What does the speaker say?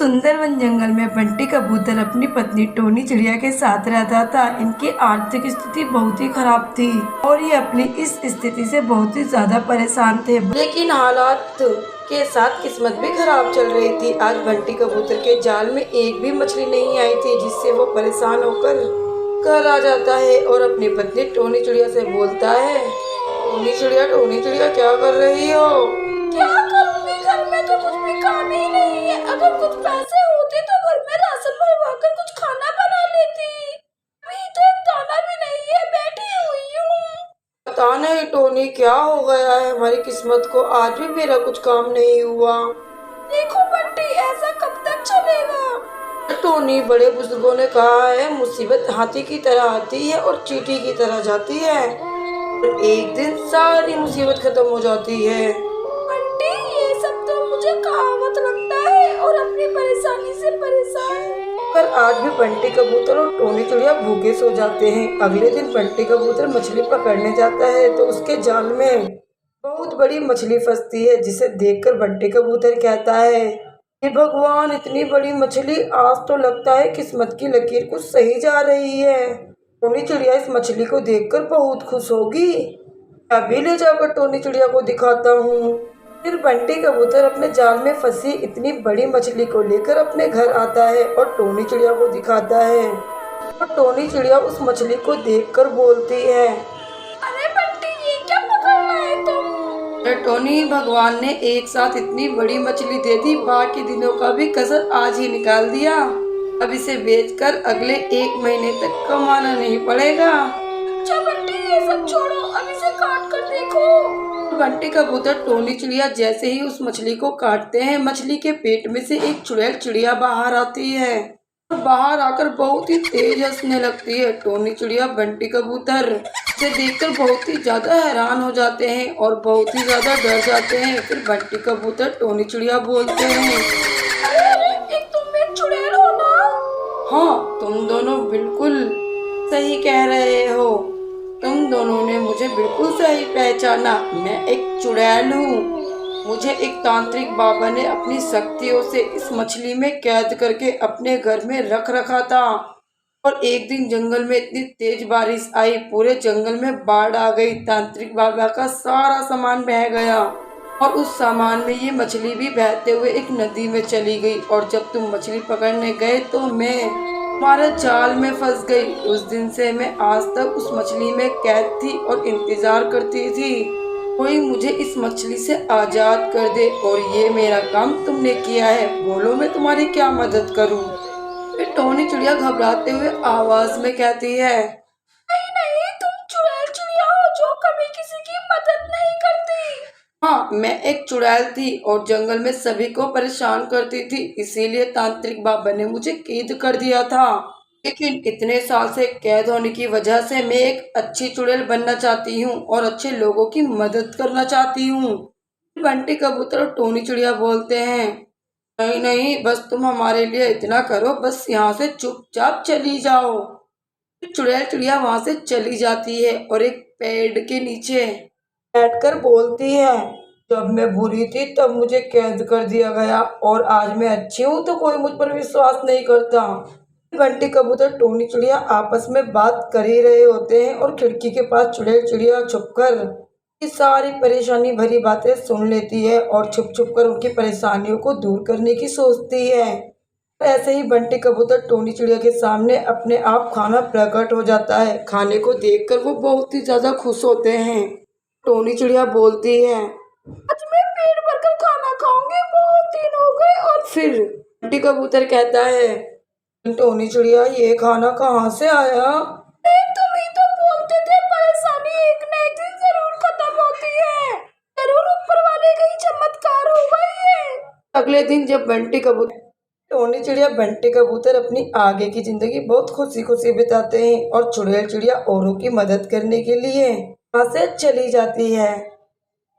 सुंदर वन जंगल में बंटी कबूतर अपनी पत्नी टोनी चिड़िया के साथ रहता था। इनकी आर्थिक स्थिति बहुत ही खराब थी और ये अपनी इस स्थिति से बहुत ही ज्यादा परेशान थे, लेकिन हालात के साथ किस्मत भी खराब चल रही थी। आज बंटी कबूतर के जाल में एक भी मछली नहीं आई थी, जिससे वो परेशान होकर घर आ जाता है और अपनी पत्नी टोनी चिड़िया से बोलता है, टोनी चिड़िया क्या कर रही हो? क्या करूँगी, घर में तो कुछ भी काम ही नहीं है। अगर कुछ पैसे होते तो घर में राशन भरवा कर कुछ खाना बना लेती। अभी तो एक दाना भी नहीं है, बैठी हुई हूँ। पता नहीं टोनी क्या हो गया है हमारी किस्मत को, आज भी मेरा कुछ काम नहीं हुआ। देखो बंटी, ऐसा कब तक चलेगा? टोनी, बड़े बुजुर्गों ने कहा है मुसीबत हाथी की तरह आती है और चींटी की तरह जाती है, एक दिन सारी मुसीबत खत्म हो जाती है। बंटी, ये सब तो मुझे कहावत लगता है और अपनी परेशानी से परेशान। पर आज भी बंटी कबूतर और टोनी चिड़िया भूखे सो जाते हैं। अगले दिन बंटी कबूतर मछली पकड़ने जाता है तो उसके जाल में बहुत बड़ी मछली फंसती है, जिसे देखकर बंटी कबूतर कहता है, हे भगवान, इतनी बड़ी मछली, आज तो लगता है किस्मत की लकीर कुछ सही जा रही है। टोनी चिड़िया इस मछली को देखकर बहुत खुश होगी। अभी ले जाकर टोनी चिड़िया को दिखाता हूँ। फिर बंटी कबूतर अपने जाल में फंसी इतनी बड़ी मछली को लेकर अपने घर आता है और टोनी चिड़िया को दिखाता है और टोनी चिड़िया उस मछली को देखकर बोलती है, अरे बंटी, ये क्या पकड़ रहा है तुम? टोनी, भगवान ने एक साथ इतनी बड़ी मछली दे दी, बाकी दिनों का भी कसर आज ही निकाल दिया। अब इसे बेचकर अगले 1 महीने तक कमाना नहीं पड़ेगा। अच्छा बंटी, ये सब छोड़ो, अब इसे काट कर देखो। बंटी कबूतर टोनी चिड़िया जैसे ही उस मछली को काटते हैं, मछली के पेट में से एक चुड़ैल चिड़िया बाहर आती है और बाहर आकर बहुत ही तेज हंसने लगती है। टोनी चिड़िया बंटी कबूतर से देखकर बहुत ही ज्यादा हैरान हो जाते हैं और बहुत ही ज्यादा डर जाते हैं। फिर बंटी कबूतर टोनी चिड़िया बोलते हैं, अरे, एक तुम एक चुड़ैल हो ना? हाँ, तुम दोनों बिल्कुल सही कह रहे हो, तुम दोनों ने मुझे बिल्कुल सही पहचाना। मैं एक चुड़ैल हूँ। मुझे एक तांत्रिक बाबा ने अपनी शक्तियों से इस मछली में कैद करके अपने घर में रख रखा था और एक दिन जंगल में इतनी तेज बारिश आई, पूरे जंगल में बाढ़ आ गई। तांत्रिक बाबा का सारा सामान बह गया और उस सामान में ये मछली भी बहते हुए एक नदी में चली गई। और जब तुम मछली पकड़ने गए तो मैं तुम्हारे जाल में फंस गई। उस दिन से मैं आज तक उस मछली में कैद थी और इंतजार करती थी कोई मुझे इस मछली से आजाद कर दे, और ये मेरा काम तुमने किया है। बोलो, मैं तुम्हारी क्या मदद करूं? फिर टोनी चिड़िया घबराते हुए आवाज में कहती है, नहीं, तुम चुड़ैल चिड़िया हो जो कभी किसी की मदद नहीं करती। हाँ, मैं एक चुड़ैल थी और जंगल में सभी को परेशान करती थी, इसीलिए तांत्रिक बाबा ने मुझे कैद कर दिया था। लेकिन इतने साल से कैद होने की वजह से मैं एक अच्छी चुड़ैल बनना चाहती हूँ और अच्छे लोगों की मदद करना चाहती हूँ। बंटी कबूतर और टोनी चिड़िया बोलते हैं, नहीं, बस तुम हमारे लिए इतना करो, बस यहाँ से चुपचाप चली जाओ। चुड़ैल चिड़िया वहाँ से चली जाती है और एक पेड़ के नीचे बैठकर बोलती है, जब मैं बुरी थी तब मुझे कैद कर दिया गया और आज मैं अच्छी हूँ तो कोई मुझ पर विश्वास नहीं करता। बंटी कबूतर टोनी चिड़िया आपस में बात कर ही रहे होते हैं और खिड़की के पास चुड़ैल चिड़िया छुपकर ये सारी परेशानी भरी बातें सुन लेती है और छुप छुप कर उनकी परेशानियों को दूर करने की सोचती है। ऐसे ही बंटी कबूतर टोनी चिड़िया के सामने अपने आप खाना प्रकट हो जाता है। खाने को देखकर वो बहुत ही ज्यादा खुश होते हैं। टोनी चिड़िया बोलती है, आज मैं पेट भरकर खाना खाऊंगी, बहुत दिन हो गए। और फिर बंटी कबूतर कहता है, टोनी चिड़िया, ये खाना कहाँ से आया? तुम ही तो बोलते थे परेशानी एक न एक दिन जरूर खत्म होती है। जरूर ऊपर वाले का ही चमत्कार होगा ये। अगले दिन जब टोनी चिड़िया बंटी कबूतर अपनी आगे की जिंदगी बहुत खुशी खुशी बिताते हैं और चुड़ैल चिड़िया औरों की मदद करने के लिए वहाँ से चली जाती है।